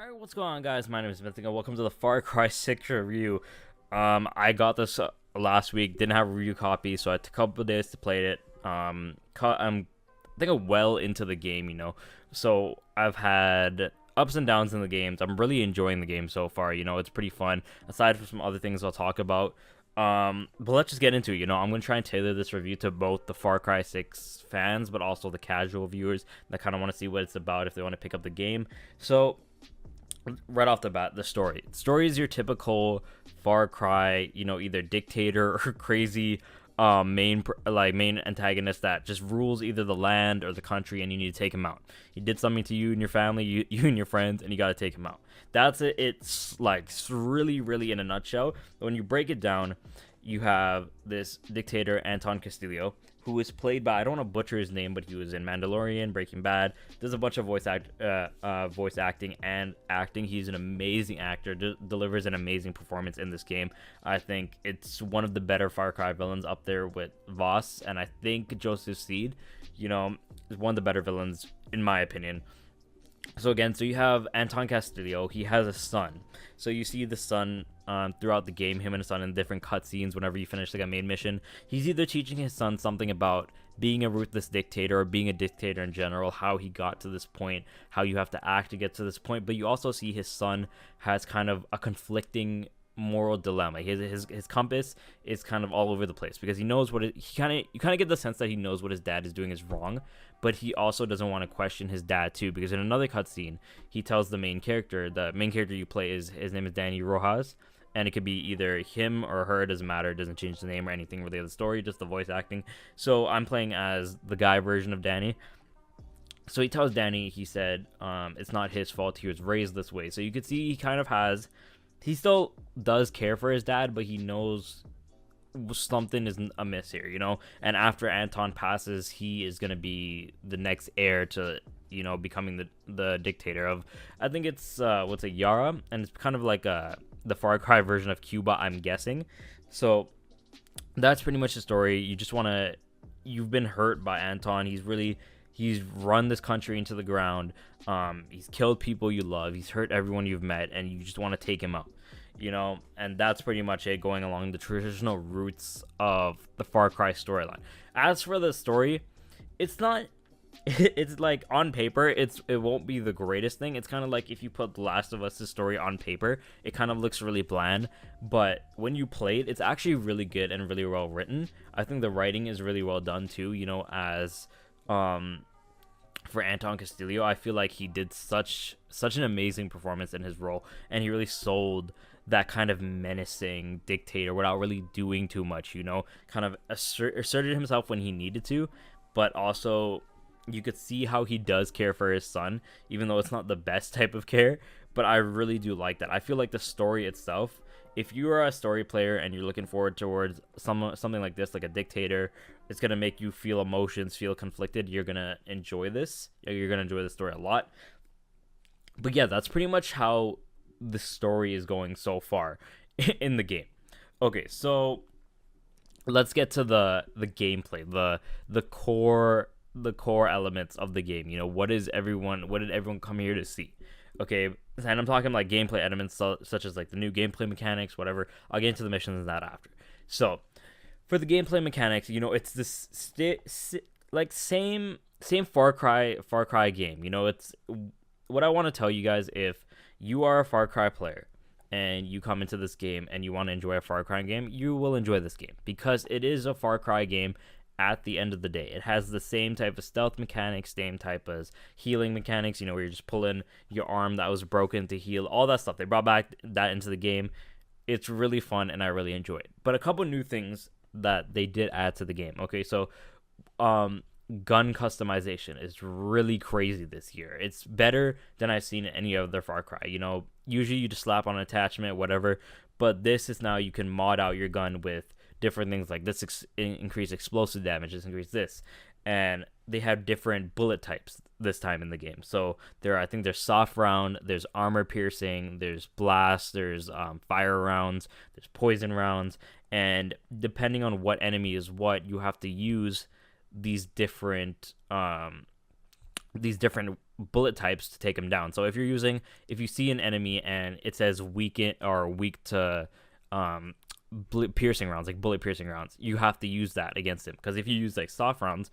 Alright, what's going on, guys? My name is Mythic, and welcome to the Far Cry 6 review. I got this last week, didn't have a review copy, so I took a couple of days to play it. I think I'm well into the game, so I've had ups and downs in the games. I'm really enjoying the game so far, it's pretty fun, aside from some other things I'll talk about. But let's just get into it, I'm going to try and tailor this review to both the Far Cry 6 fans, but also the casual viewers that kind of want to see what it's about if they want to pick up the game. So right off the bat, the story. The story is your typical Far Cry, either dictator or crazy main antagonist that just rules either the land or the country, and you need to take him out. He did something to you and your family, you and your friends, and you got to take him out. That's it. It's like really in a nutshell. When you break it down, you have this dictator, Anton Castillo, who is played by, I don't want to butcher his name, but he was in Mandalorian, Breaking Bad. Does a bunch of voice acting and acting. He's an amazing actor, delivers an amazing performance in this game. I think it's one of the better Far Cry villains, up there with Voss, and I think Joseph Seed, is one of the better villains, in my opinion. So again, you have Anton Castillo. He has a son. So you see the son throughout the game, him and his son in different cutscenes whenever you finish like a main mission. He's either teaching his son something about being a ruthless dictator or being a dictator in general, how he got to this point, how you have to act to get to this point. But you also see his son has kind of a conflicting moral dilemma. His compass is kind of all over the place because he knows what you kind of get the sense that he knows what his dad is doing is wrong, but he also doesn't want to question his dad too, because in another cutscene he tells the main character you play, his name is Danny Rojas, and it could be either him or her, it doesn't matter, it doesn't change the name or anything really of the story, just the voice acting. So I'm playing as the guy version of Danny. So he tells Danny, he said it's not his fault, he was raised this way. So you could see he still does care for his dad, but he knows something is amiss here, And after Anton passes, he is going to be the next heir to, becoming the dictator of, I think it's, Yara? And it's kind of like the Far Cry version of Cuba, I'm guessing. So that's pretty much the story. You've been hurt by Anton. He's run this country into the ground. He's killed people you love. He's hurt everyone you've met, and you just want to take him out, and that's pretty much it, going along the traditional roots of the Far Cry storyline. As for the story, it's not, it's like on paper, it won't be the greatest thing. It's kind of like if you put The Last of Us' story on paper, it kind of looks really bland, but when you play it, it's actually really good and really well written. I think the writing is really well done too, as for Anton Castillo. I feel like he did such an amazing performance in his role, and he really sold that kind of menacing dictator without really doing too much, kind of asserted himself when he needed to, but also you could see how he does care for his son, even though it's not the best type of care. But I really do like that. I feel like the story itself, if you are a story player and you're looking forward towards something like this, like a dictator, it's going to make you feel emotions, feel conflicted, you're going to enjoy this. You're going to enjoy the story a lot. But yeah, that's pretty much how the story is going so far in the game. Okay, so let's get to the gameplay, the core elements of the game. What did everyone come here to see? Okay, and I'm talking like gameplay elements such as like the new gameplay mechanics, whatever. I'll get into the missions and that after. So for the gameplay mechanics, it's this same Far Cry game. It's what I want to tell you guys. If you are a Far Cry player and you come into this game and you want to enjoy a Far Cry game, you will enjoy this game because it is a Far Cry game. At the end of the day, it has the same type of stealth mechanics, same type as healing mechanics, where you're just pulling your arm that was broken to heal, all that stuff. They brought back that into the game. It's really fun and I really enjoy it. But a couple new things that they did add to the game. Okay, so gun customization is really crazy this year. It's better than I've seen in any other Far Cry. Usually you just slap on an attachment, whatever, but this is now you can mod out your gun with different things like this, increase explosive damage, this increase this, and they have different bullet types this time in the game. So I think there's soft round, there's armor piercing, there's blast, there's fire rounds, there's poison rounds, and depending on what enemy is what, you have to use these different bullet types to take them down. So if you see an enemy and it says weak to piercing rounds, like bullet piercing rounds, you have to use that against him, because if you use like soft rounds,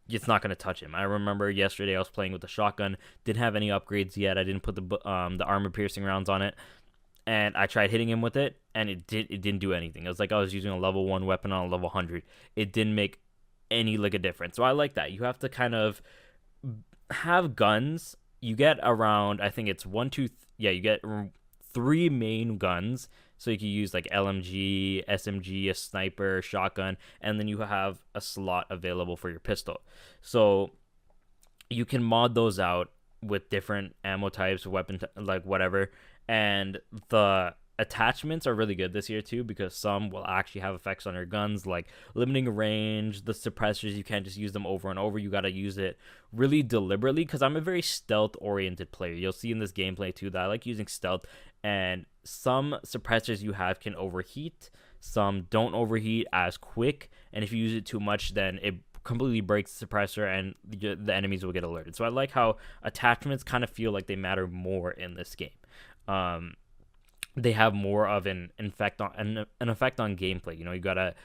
it's not going to touch him. I remember yesterday I was playing with the shotgun, didn't have any upgrades yet. I didn't put the armor piercing rounds on it, and I tried hitting him with it, and it didn't do anything. It was like I was using a level 1 weapon on a level 100. It didn't make any like a difference. So I like that. You have to kind of have guns. You get around, I think it's you get 3 main guns. So you can use like LMG, SMG, a sniper, shotgun, and then you have a slot available for your pistol. So you can mod those out with different ammo types, like whatever. And the attachments are really good this year too, because some will actually have effects on your guns, like limiting range. The suppressors, you can't just use them over and over. You got to use it really deliberately, because I'm a very stealth oriented player. You'll see in this gameplay too that I like using stealth, and some suppressors you have can overheat, some don't overheat as quick, and if you use it too much, then it completely breaks the suppressor and the enemies will get alerted. So I like how attachments kind of feel like they matter more in this game. They have more of an effect on gameplay. You gotta,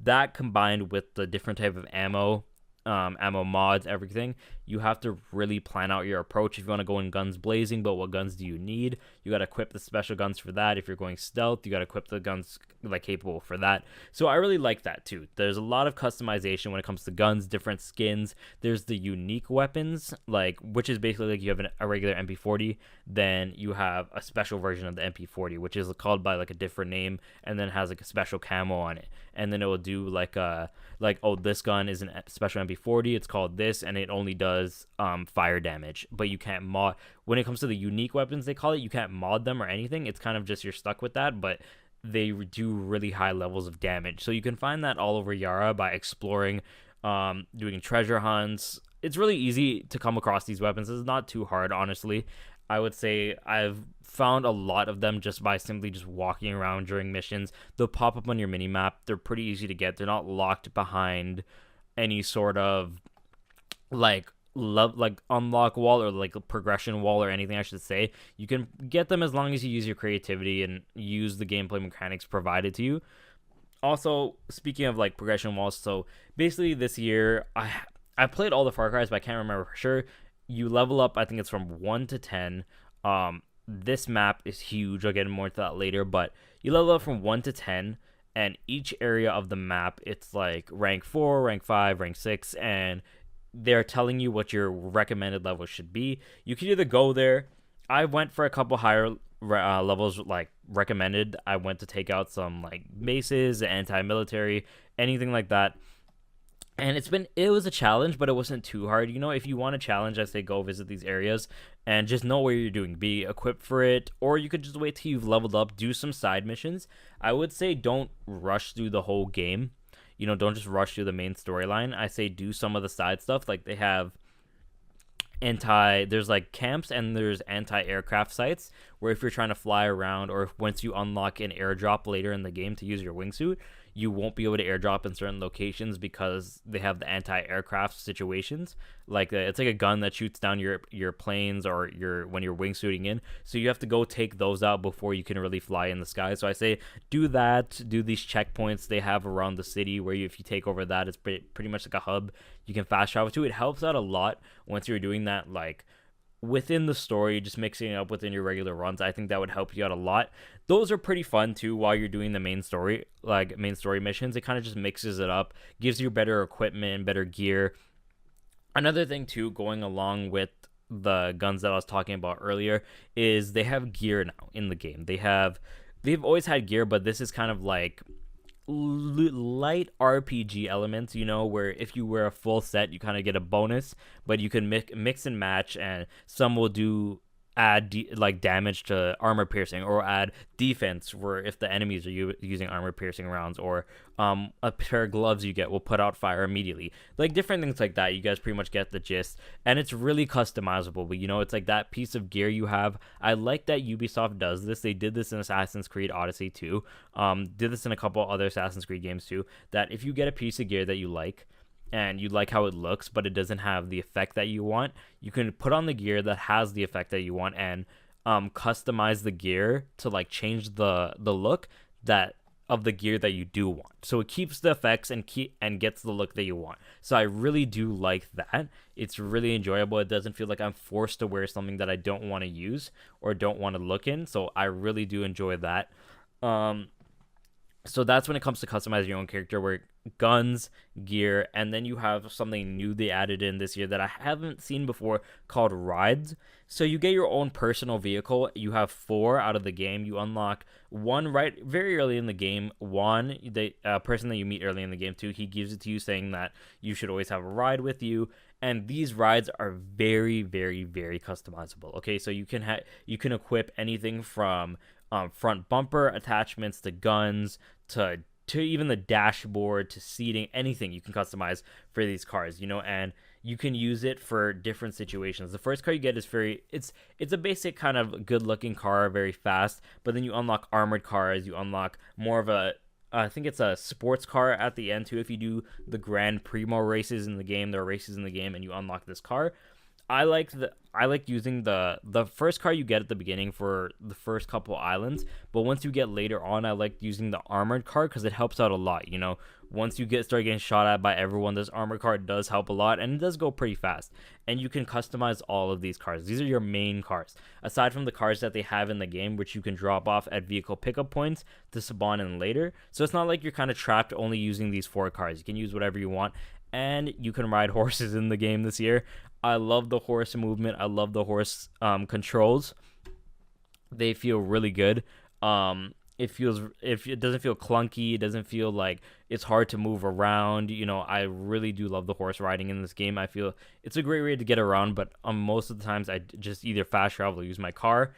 that combined with the different type of ammo mods, everything, you have to really plan out your approach if you want to go in guns blazing. But what guns do you need? You got to equip the special guns for that. If you're going stealth, you got to equip the guns like capable for that. So I really like that too. There's a lot of customization when it comes to guns, different skins. There's the unique weapons, like, which is basically like you have a regular MP40, then you have a special version of the MP40, which is called by like a different name, and then has like a special camo on it, and then it will do like oh, this gun is a special MP40, it's called this, and it only does fire damage. But you can't mod, when it comes to the unique weapons, they call it, you can't mod them or anything. It's kind of just you're stuck with that, but they do really high levels of damage. So you can find that all over Yara by exploring, doing treasure hunts. It's really easy to come across these weapons. It's not too hard, honestly. I would say I've found a lot of them just by simply just walking around during missions. They'll pop up on your mini-map. They're pretty easy to get. They're not locked behind any sort of like unlock wall or like a progression wall or anything, I should say. You can get them as long as you use your creativity and use the gameplay mechanics provided to you. Also, speaking of like progression walls, so basically this year I played all the Far Cry's, but I can't remember for sure. You level up, I think it's from 1 to 10. This map is huge. I'll get more into that later, but you level up from 1 to 10, and each area of the map, it's like rank 4, rank 5, rank 6, and they're telling you what your recommended level should be. You can either go there. I went for a couple higher levels, like recommended. I went to take out some like bases, anti-military, anything like that. And it was a challenge, but it wasn't too hard. If you want a challenge, I say go visit these areas and just know what you're doing. Be equipped for it, or you could just wait till you've leveled up, do some side missions. I would say don't rush through the whole game. Don't just rush through the main storyline. I say do some of the side stuff. Like they have there's like camps and there's anti-aircraft sites where if you're trying to fly around, or if once you unlock an airdrop later in the game to use your wingsuit, you won't be able to airdrop in certain locations because they have the anti-aircraft situations. Like it's like a gun that shoots down your planes or when you're wingsuiting in. So you have to go take those out before you can really fly in the sky. So I say do that. Do these checkpoints they have around the city where if you take over that, it's pretty much like a hub you can fast travel to. It helps out a lot once you're doing that, like within the story, just mixing it up within your regular runs. I think that would help you out a lot. Those are pretty fun too while you're doing the main story missions. It kind of just mixes it up, gives you better equipment, better gear. Another thing too, going along with the guns that I was talking about earlier, is they have gear now in the game. They've always had gear, but this is kind of like light RPG elements, where if you wear a full set, you kind of get a bonus, but you can mix and match, and some will add like damage to armor piercing, or add defense where if the enemies are using armor piercing rounds, or a pair of gloves you get will put out fire immediately. Like different things like that. You guys pretty much get the gist, and it's really customizable. But it's like that piece of gear you have. I like that Ubisoft does this. They did this in Assassin's Creed Odyssey too. Did this in a couple other Assassin's Creed games too, that if you get a piece of gear that you like, and you like how it looks, but it doesn't have the effect that you want, you can put on the gear that has the effect that you want and customize the gear to like change the look that of the gear that you do want. So it keeps the effects and gets the look that you want. So I really do like that. It's really enjoyable. It doesn't feel like I'm forced to wear something that I don't want to use or don't want to look in. So I really do enjoy that. So that's when it comes to customizing your own character, where guns, gear, and then you have something new they added in this year that I haven't seen before called rides. So you get your own personal vehicle. You have 4 out of the game. You unlock one right very early in the game. One, the person that you meet early in the game too, he gives it to you saying that you should always have a ride with you. And these rides are very, very, very customizable. Okay, so you can equip anything from front bumper attachments to guns to even the dashboard to seating, anything you can customize for these cars, and you can use it for different situations. The first car you get is it's a basic kind of good looking car, very fast, but then you unlock armored cars, you unlock more of a I think it's a sports car at the end too. If you do the Grand Primo races in the game, there are races in the game and you unlock this car. I like using the first car you get at the beginning for the first couple islands, but once you get later on, I like using the armored car because it helps out a lot. Once you start getting shot at by everyone, this armored car does help a lot, and it does go pretty fast. And you can customize all of these cars. These are your main cars, aside from the cars that they have in the game, which you can drop off at vehicle pickup points to spawn in later. So it's not like you're kind of trapped only using these 4 cars. You can use whatever you want, and you can ride horses in the game this year. I love the horse movement. I love the horse controls. They feel really good. If it doesn't feel clunky, it doesn't feel like it's hard to move around. I really do love the horse riding in this game. I feel it's a great way to get around, but most of the times I just either fast travel or use my car.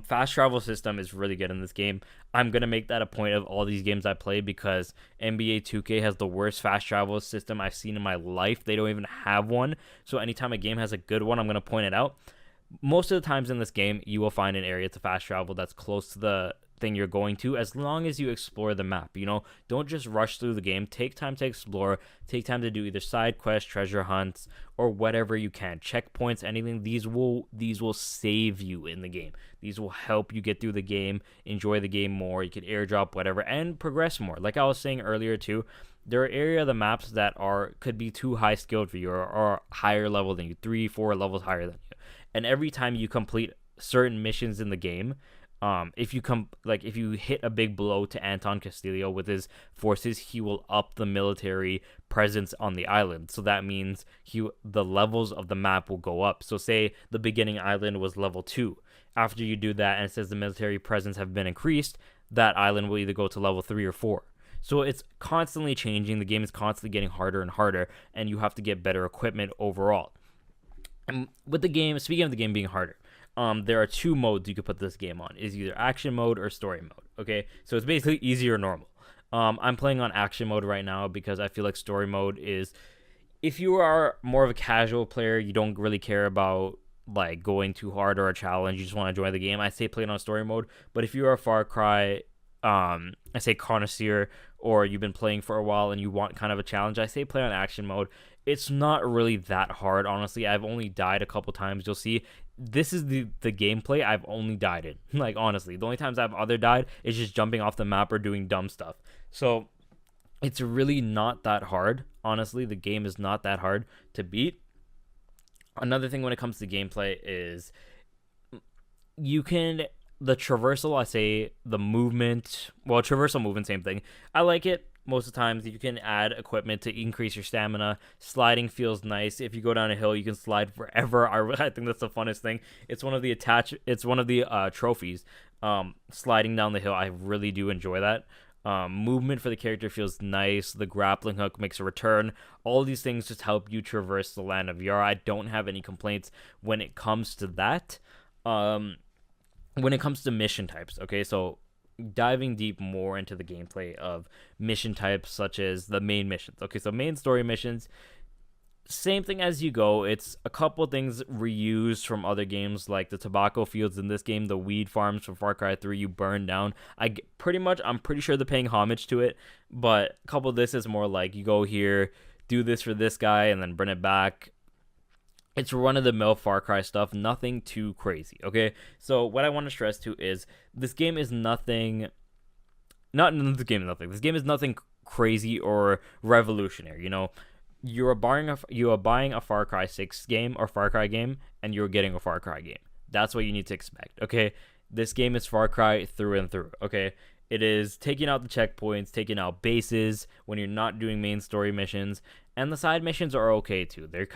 Fast travel system is really good in this game. I'm going to make that a point of all these games I play because NBA 2K has the worst fast travel system I've seen in my life. They don't even have one. So anytime a game has a good one, I'm going to point it out. Most of the times in this game, you will find an area to fast travel that's close to the thing you're going to, as long as you explore the map. Don't just rush through the game. Take time to explore. Take time to do either side quests, treasure hunts, or whatever you can. Checkpoints, anything. These will save you in the game. These will help you get through the game, enjoy the game more. You can airdrop whatever and progress more. Like I was saying earlier too, there are area of the maps that could be too high skilled for you or higher level than you, 3-4 levels higher than you. And every time you complete certain missions in the game, if you hit a big blow to Anton Castillo with his forces, he will up the military presence on the island. So that means the levels of the map will go up. So say the beginning island was level 2. After you do that and it says the military presence have been increased, that island will either go to level 3 or 4. So it's constantly changing. The game is constantly getting harder and harder, and you have to get better equipment overall. And with the game, speaking of the game being harder, there are 2 modes you could put this game on. Is either action mode or story mode. Okay, so it's basically easy or normal. I'm playing on action mode right now because I feel like story mode is, if you are more of a casual player, you don't really care about like going too hard or a challenge, you just want to enjoy the game, I say play it on story mode. But if you are a Far Cry I say connoisseur, or you've been playing for a while and you want kind of a challenge, I say play on action mode. It's not really that hard, honestly. I've only died a couple times. You'll see, this is the gameplay I've only died in. Like, honestly, the only times I've died is just jumping off the map or doing dumb stuff. So it's really not that hard. Honestly, the game is not that hard to beat. Another thing when it comes to gameplay is the traversal, I say the movement, traversal movement, same thing. I like it. Most of the times you can add equipment to increase your stamina. Sliding feels nice. If you go down a hill, you can slide forever. I think that's the funnest thing. It's one of the trophies. Sliding down the hill, I really do enjoy that. Movement for the character feels nice. The grappling hook makes a return. All these things just help you traverse the land of Yara. I don't have any complaints when it comes to that. When it comes to mission types, okay, so diving deep more into the gameplay of mission types, such as the main missions. Okay, so main story missions, same thing as you go. It's a couple things reused from other games, like the tobacco fields in this game, the weed farms from Far Cry 3 you burn down. I'm pretty sure they're paying homage to it, but a couple of this is more like you go here do this for this guy and then bring it back. It's run-of-the-mill Far Cry stuff, nothing too crazy, okay? So what I want to stress to is this game is nothing... This game is nothing crazy or revolutionary, you know? You are buying a Far Cry 6 game or Far Cry game, and you're getting a Far Cry game. That's what you need to expect, okay? This game is Far Cry through and through, okay? It is taking out the checkpoints, taking out bases when you're not doing main story missions, and the side missions are okay too. They're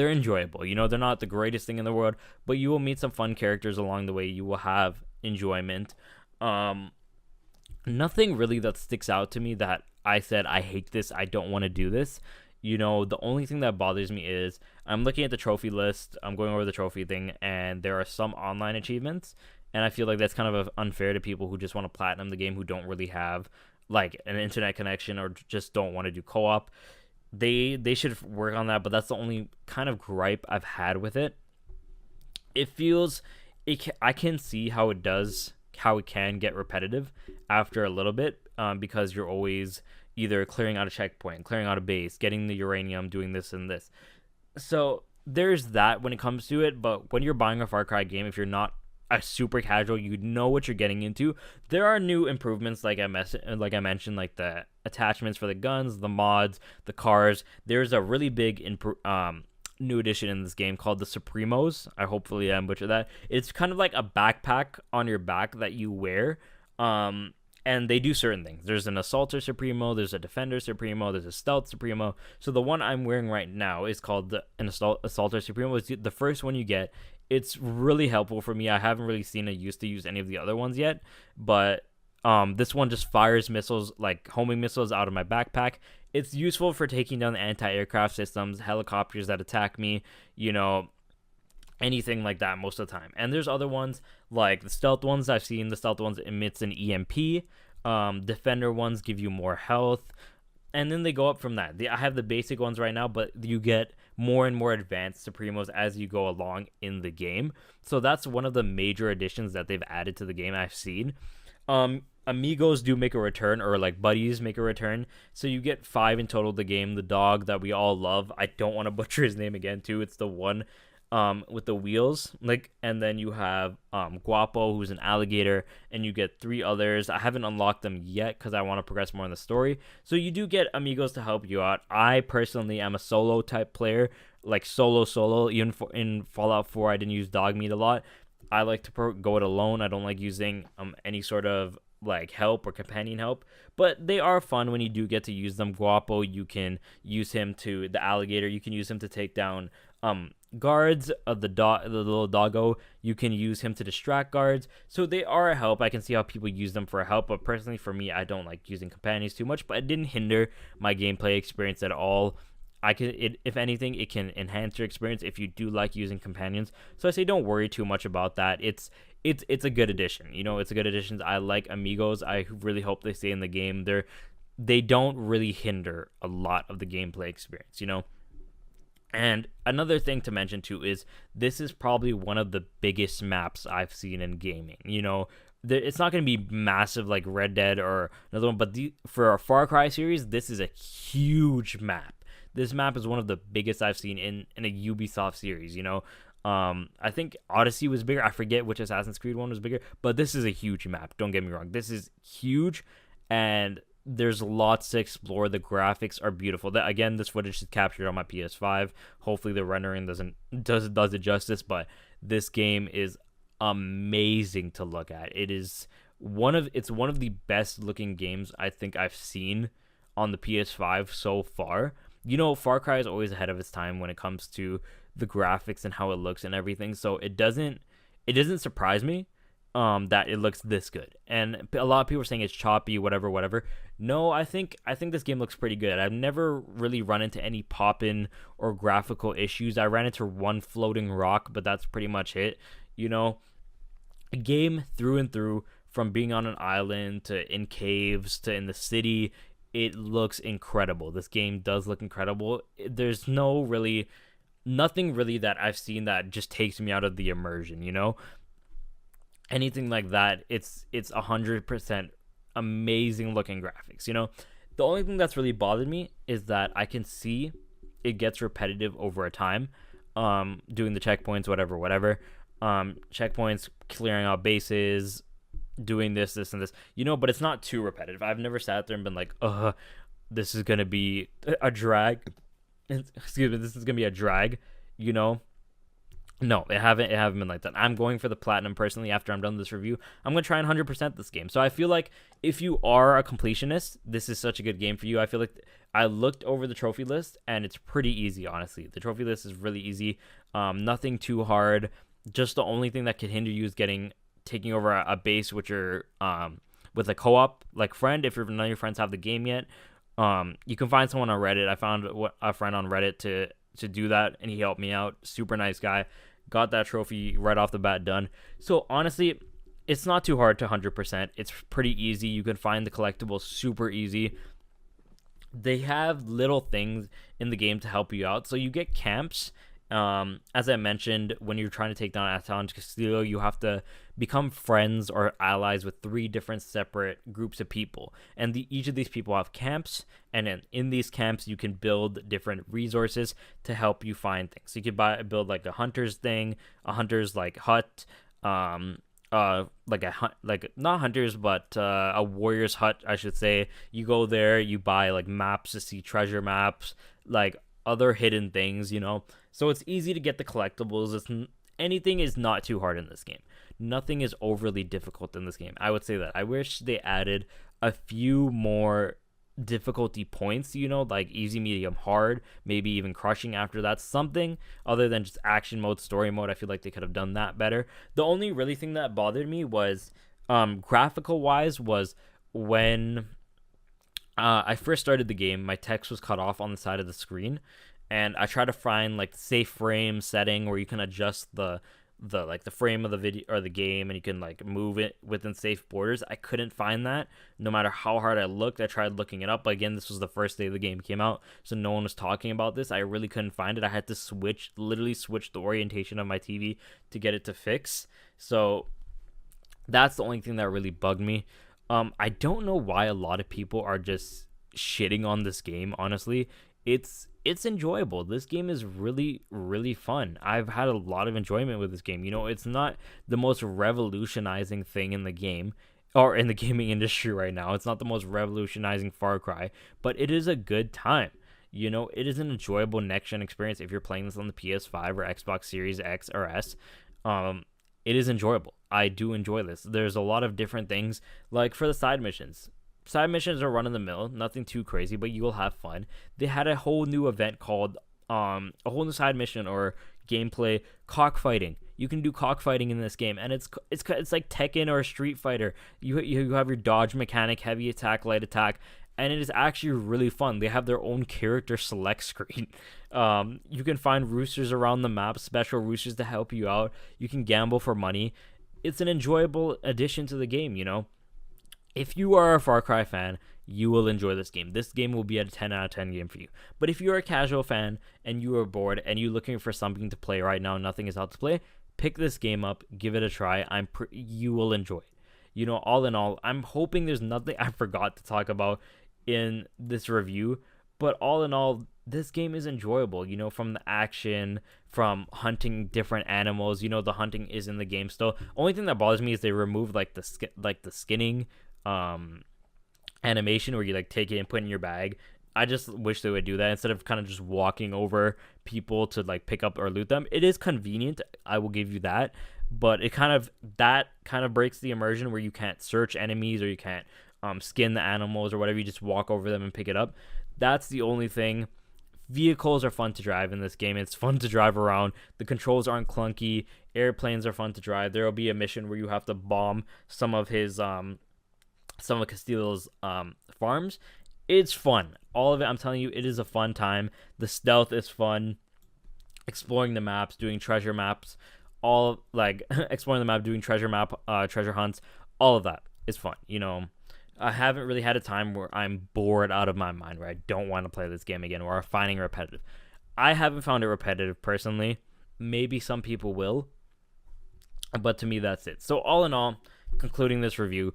enjoyable. You know, they're not the greatest thing in the world, but you will meet some fun characters along the way. You will have enjoyment. Nothing really that sticks out to me that I said, I hate this, I don't want to do this. You know, the only thing that bothers me is I'm looking at the trophy list, I'm going over the trophy thing, and there are some online achievements, and I feel like that's kind of unfair to people who just want to platinum the game, who don't really have like an internet connection or just don't want to do co-op. They should work on that, but that's the only kind of gripe I've had with it. It feels I can see how it can get repetitive after a little bit, because you're always either clearing out a checkpoint, clearing out a base, getting the uranium, doing this and this. So there's that when it comes to it, but when you're buying a Far Cry game, if you're not a super casual, you know what you're getting into. There are new improvements, like I mentioned, like the attachments for the guns, the mods, the cars. There's a really big new addition in this game called the Supremos. Hopefully I butchered that. It's kind of like a backpack on your back that you wear. And they do certain things. There's an Assaulter Supremo, there's a Defender Supremo, there's a Stealth Supremo. So the one I'm wearing right now is called an Assaulter Supremo. It's the first one you get. It's really helpful for me. I haven't really seen a use to use any of the other ones yet, but this one just fires missiles, like homing missiles, out of my backpack. It's useful for taking down the anti-aircraft systems, helicopters that attack me, you know, anything like that most of the time. And there's other ones, like the stealth ones I've seen. The stealth ones emits an EMP. Defender ones give you more health. And then they go up from that. I have the basic ones right now, but you get more and more advanced Supremos as you go along in the game. So that's one of the major additions that they've added to the game I've seen. Amigos do make a return, or like buddies make a return. So you get 5 in total. The game, the dog that we all love. I don't want to butcher his name again too. It's the one with the wheels, like, and then you have Guapo, who's an alligator, and you get 3 others. I haven't unlocked them yet because I want to progress more in the story. So you do get amigos to help you out. I personally am a solo type player, like solo. Even in Fallout 4, I didn't use dog meat a lot. I like to go it alone. I don't like using any sort of like help or companion help, but they are fun when you do get to use them. Guapo, you can use him to the alligator. You can use him to take down guards of the little doggo. You can use him to distract guards. So they are a help. I can see how people use them for a help, but personally for me, I don't like using companions too much. But it didn't hinder my gameplay experience at all. If anything, it can enhance your experience if you do like using companions. So I say don't worry too much about that. It's a good addition. You know, it's a good addition. I like amigos. I really hope they stay in the game. They don't really hinder a lot of the gameplay experience, you know. And another thing to mention too is this is probably one of the biggest maps I've seen in gaming. You know, it's not going to be massive like Red Dead or another one, but for our Far Cry series, this is a huge map. This map is one of the biggest I've seen in a Ubisoft series, you know. I think Odyssey was bigger. I forget which Assassin's Creed one was bigger, but this is a huge map. Don't get me wrong. This is huge, and there's lots to explore. The graphics are beautiful. Again, this footage is captured on my PS5. Hopefully the rendering does it justice, but this game is amazing to look at. It's one of the best looking games I think I've seen on the PS5 so far. You know, Far Cry is always ahead of its time when it comes to the graphics and how it looks and everything. So it doesn't surprise me that it looks this good. And a lot of people are saying it's choppy, whatever. No, I think this game looks pretty good. I've never really run into any pop-in or graphical issues. I ran into one floating rock, but that's pretty much it. You know, a game through and through, from being on an island to in caves to in the city, it looks incredible. This game does look incredible. There's nothing really that I've seen that just takes me out of the immersion, you know? Anything like that, it's 100% amazing looking graphics, you know? The only thing that's really bothered me is that I can see it gets repetitive over a time. Doing the checkpoints, whatever. Checkpoints, clearing out bases, doing this, and this. But it's not too repetitive. I've never sat there and been like, this is gonna be a drag. Excuse me, this is gonna be a drag. You know, no, it haven't been like that. I'm going for the platinum personally. After I'm done this review, I'm gonna try and 100% this game. So I feel like if you are a completionist, this is such a good game for you. I feel like I looked over the trophy list and it's pretty easy. Honestly, the trophy list is really easy. Nothing too hard. Just the only thing that could hinder you is taking over a base, which are with a co-op like friend. If none of your friends have the game yet, you can find someone on Reddit. I found a friend on Reddit to do that, and he helped me out. Super nice guy. Got that trophy right off the bat done. So honestly, it's not too hard to 100%. It's pretty easy. You can find the collectibles super easy. They have little things in the game to help you out. So you get camps. As I mentioned, when you're trying to take down Atalon Castillo, you have to become friends or allies with 3 different separate groups of people. And each of these people have camps, and in these camps, you can build different resources to help you find things. So you could build like a hunter's thing, a hunter's like hut, like not hunters, but a warrior's hut, I should say. You go there, you buy like maps to see treasure maps, like other hidden things, So it's easy to get the collectibles. Anything is not too hard in this game. Nothing is overly difficult in this game. I would say that. I wish they added a few more difficulty points, like easy, medium, hard, maybe even crushing after that. Something other than just action mode, story mode. I feel like they could have done that better. The only really thing that bothered me was graphical wise was when I first started the game, my text was cut off on the side of the screen, and I tried to find like the safe frame setting where you can adjust the frame of the video or the game, and you can like move it within safe borders. I couldn't find that. No matter how hard I looked, I tried looking it up. But again, this was the first day the game came out, so no one was talking about this. I really couldn't find it. I had to literally switch the orientation of my TV to get it to fix. So that's the only thing that really bugged me. I don't know why a lot of people are just shitting on this game. Honestly, it's enjoyable. This game is really, really fun. I've had a lot of enjoyment with this game. It's not the most revolutionizing thing in the game or in the gaming industry right now. It's not the most revolutionizing Far Cry, but it is a good time. It is an enjoyable next-gen experience if you're playing this on the PS5 or Xbox Series X or S. It is enjoyable. I do enjoy this. There's a lot of different things, like for the side missions. Side missions are run-of-the-mill, nothing too crazy, but you will have fun. They had a whole new event called a whole new side mission or gameplay, cockfighting. You can do cockfighting in this game, and it's like Tekken or Street Fighter. You have your dodge mechanic, heavy attack, light attack, and it is actually really fun. They have their own character select screen. You can find roosters around the map, special roosters to help you out. You can gamble for money. It's an enjoyable addition to the game, If you are a Far Cry fan, you will enjoy this game. This game will be a 10 out of 10 game for you. But if you're a casual fan and you are bored and you're looking for something to play right now, nothing is out to play, pick this game up, give it a try. You will enjoy it. All in all, I'm hoping there's nothing I forgot to talk about in this review. But all in all, this game is enjoyable, from the action, from hunting different animals. The hunting is in the game still. Only thing that bothers me is they removed the skinning animation where you like take it and put it in your bag. I just wish they would do that instead of kind of just walking over people to like pick up or loot them. It is convenient, I will give you that, but that kind of breaks the immersion where you can't search enemies or you can't skin the animals or whatever. You just walk over them and pick it up. That's the only thing. Vehicles are fun to drive in this game. It's fun to drive around. The controls aren't clunky. Airplanes are fun to drive. There will be a mission where you have to bomb some of Castillo's farms. It's fun. All of it, I'm telling you, it is a fun time. The stealth is fun. Exploring the maps, doing treasure maps, exploring the map, doing treasure hunts, all of that is fun. I haven't really had a time where I'm bored out of my mind, where I don't want to play this game again, or I'm finding it repetitive. I haven't found it repetitive personally. Maybe some people will, but to me, that's it. So all in all, concluding this review,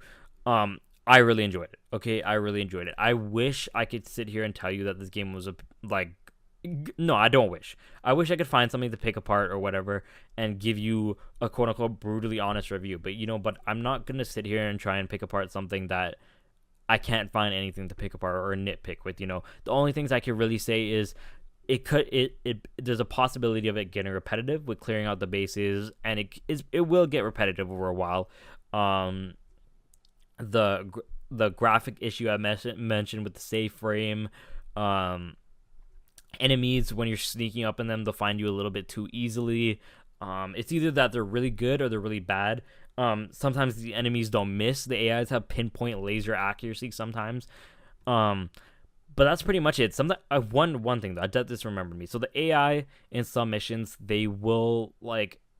I really enjoyed it. Okay, I really enjoyed it. I wish I could sit here and tell you that this game was like no, I don't wish. I wish I could find something to pick apart or whatever and give you a quote unquote brutally honest review. But but I'm not gonna sit here and try and pick apart something that I can't find anything to pick apart or nitpick with. The only things I can really say is there's a possibility of it getting repetitive with clearing out the bases, and it will get repetitive over a while. The graphic issue I mentioned with the save frame, enemies, when you're sneaking up on them, they'll find you a little bit too easily. It's either that they're really good or they're really bad. Sometimes the enemies don't miss. The AIs have pinpoint laser accuracy sometimes. But that's pretty much it. One thing though, that just remembered me. So the AI in some missions, they will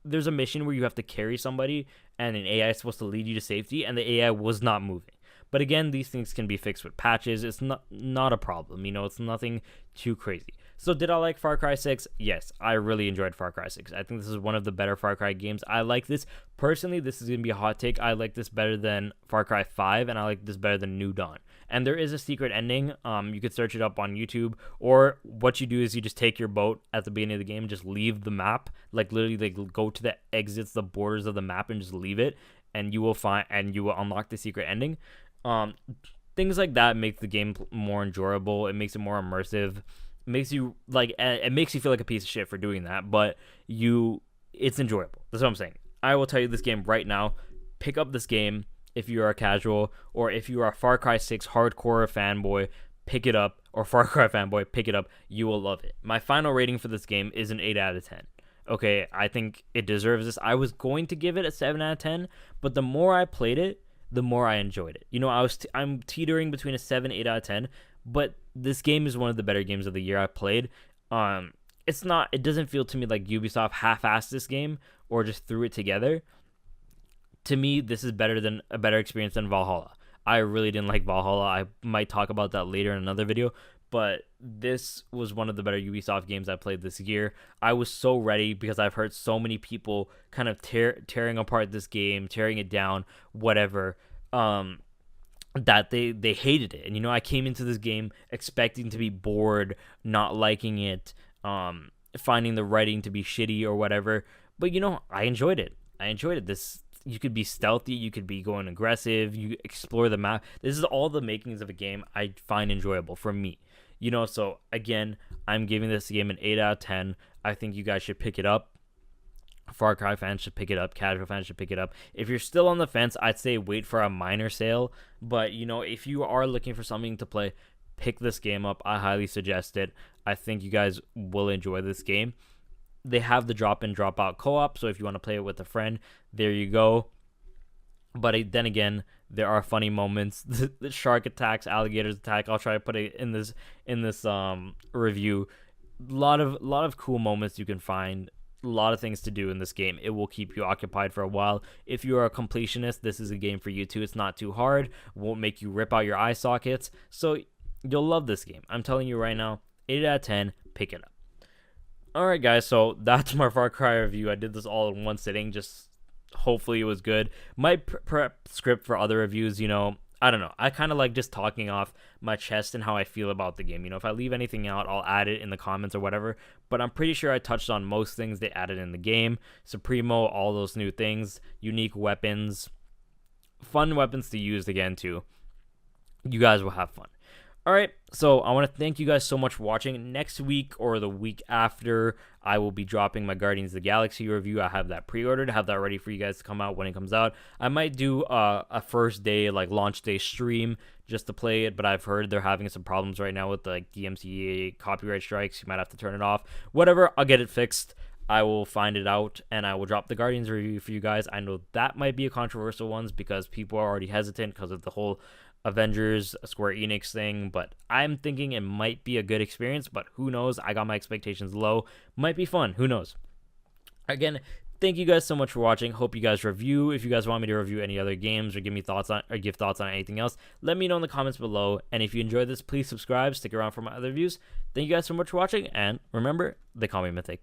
there's a mission where you have to carry somebody and an AI is supposed to lead you to safety, and the AI was not moving. But again, these things can be fixed with patches. It's not a problem. It's nothing too crazy. So did I like Far Cry 6? Yes, I really enjoyed Far Cry 6. I think this is one of the better Far Cry games. I like this. Personally, this is going to be a hot take. I like this better than Far Cry 5, and I like this better than New Dawn. And there is a secret ending. You could search it up on YouTube, or what you do is you just take your boat at the beginning of the game, just leave the map, literally go to the exits, the borders of the map, and just leave it, and you will unlock the secret ending. Things like that make the game more enjoyable. It makes it more immersive. It makes you it makes you feel like a piece of shit for doing that, but it's enjoyable. That's what I'm saying. I will tell you this game right now. Pick up this game if you are a casual, or if you are a Far Cry 6 hardcore fanboy, pick it up, or Far Cry fanboy, pick it up. You will love it. My final rating for this game is an 8 out of 10. Okay, I think it deserves this. I was going to give it a 7 out of 10, but the more I played it, the more I enjoyed it. I'm teetering between a 7, 8 out of 10, but this game is one of the better games of the year I played. It doesn't feel to me like Ubisoft half-assed this game or just threw it together. To me, this is a better experience than Valhalla. I really didn't like Valhalla. I might talk about that later in another video, but this was one of the better Ubisoft games I played this year. I was so ready because I've heard so many people kind of tearing apart this game, tearing it down, whatever, that they hated it. And I came into this game expecting to be bored, not liking it, finding the writing to be shitty or whatever. But I enjoyed it. You could be stealthy, you could be going aggressive, you explore the map. This is all the makings of a game I find enjoyable for me. So again, I'm giving this game an 8 out of 10. I think you guys should pick it up. Far Cry fans should pick it up. Casual fans should pick it up. If you're still on the fence, I'd say wait for a minor sale. But, if you are looking for something to play, pick this game up. I highly suggest it. I think you guys will enjoy this game. They have the drop-in, drop-out co-op, so if you want to play it with a friend, there you go. But then again, there are funny moments. The shark attacks, alligators attack. I'll try to put it in this review. A lot of cool moments you can find. A lot of things to do in this game. It will keep you occupied for a while. If you are a completionist, this is a game for you too. It's not too hard. Won't make you rip out your eye sockets. So you'll love this game. I'm telling you right now, 8 out of 10. Pick it up. Alright guys, so that's my Far Cry review. I did this all in one sitting, just hopefully it was good. Might prep script for other reviews, I don't know. I kind of like just talking off my chest and how I feel about the game. If I leave anything out, I'll add it in the comments or whatever. But I'm pretty sure I touched on most things they added in the game. Supremo, all those new things, unique weapons, fun weapons to use again too. You guys will have fun. Alright, so I want to thank you guys so much for watching. Next week or the week after, I will be dropping my Guardians of the Galaxy review. I have that pre-ordered, have that ready for you guys to come out when it comes out. I might do a first day, launch day stream just to play it, but I've heard they're having some problems right now with DMCA copyright strikes. You might have to turn it off. Whatever, I'll get it fixed. I will find it out, and I will drop the Guardians review for you guys. I know that might be a controversial one because people are already hesitant because of the whole Avengers Square Enix thing, but I'm thinking it might be a good experience, but who knows? I got my expectations low. Might be fun. Who knows? Again, thank you guys so much for watching. Hope you guys review. If you guys want me to review any other games or give thoughts on anything else, let me know in the comments below. And if you enjoyed this, please subscribe. Stick around for my other reviews. Thank you guys so much for watching, and remember, they call me Mythic.